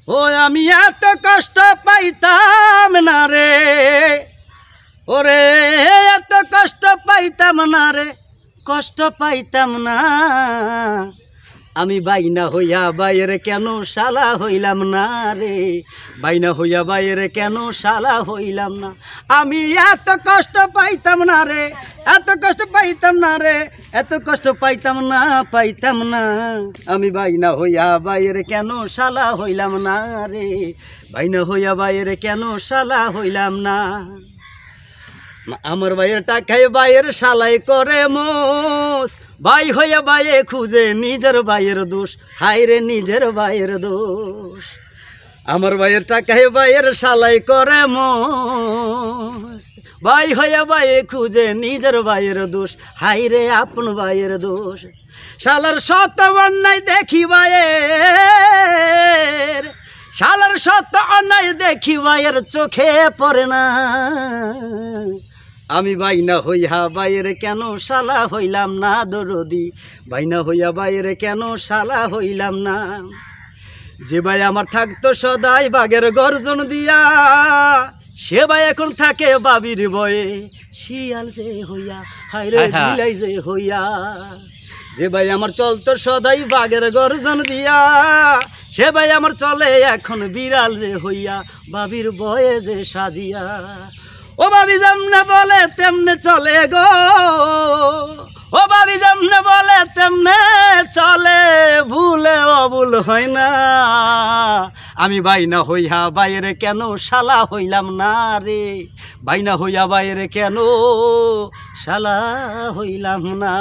ও আমি এত কষ্ট পাইতাম না রে, ওরে এত কষ্ট পাইতাম না রে, কষ্ট পাইতাম না। আমি বাইনা হইয়া বাইরে কেন শালা হইলাম না রে, বাইনা হইয়া বাইরে কেন শালা হইলাম না। আমি এত কষ্ট পাইতাম না রে, এত কষ্ট পাইতাম না রে, এত কষ্ট পাইতাম না, পাইতাম না। আমি বাইনা হইয়া বাইরে কেন শালা হইলাম না রে, বাইনা হইয়া বাইরে কেন শালা হইলাম না। আমার ভাইয়ের টাকায় ভাইয়ের শালাই করে মোস, ভাই হইয়া ভাইয়ে খুঁজে নিজের ভাইয়ের দোষ, হায় রে নিজের ভাইয়ের দোষ। আমার ভাইয়ের টাকায় ভাইয়ের শালাই করে মোস, ভাই হইয়া ভাইয়ে খুঁজে নিজের ভাইয়ের দোষ, হায় রে আপন ভাইয়ের দোষ। শালার শত অন্যায় দেখি ভাইয়ের, শালার শত অন্যায় দেখি ভাইয়ের চোখে পড়ে না। আমি বাইনা হইয়া বাইরে কেন শালা হইলাম না দরদি, বাইনা হইয়া বাইরে কেন শালা হইলাম না। যে ভাই আমার থাকতো সদাই বাঘের গর্জন দিয়া, সে ভাই এখন থাকে বাবির বয়ে শিয়াল যে হইয়া, হায় রে বিলাই যে হইয়া। যে ভাই আমার চলতো সদাই বাঘের গর্জন দিয়া, সে ভাই আমার চলে এখন বিড়াল যে হইয়া, বাবির বয়ে যে সাজিয়া। ও ভাবি যেমনে বলে তেমনে চলে গো, ও ভাবি যেমনে বলে তেমনে চলে, ভুলে অভুল হয় না। আমি বাইনা হইয়া বাইরে কেন শালা হইলাম না রে, বাইনা হইয়া বাইরে কেন শালা হইলাম না।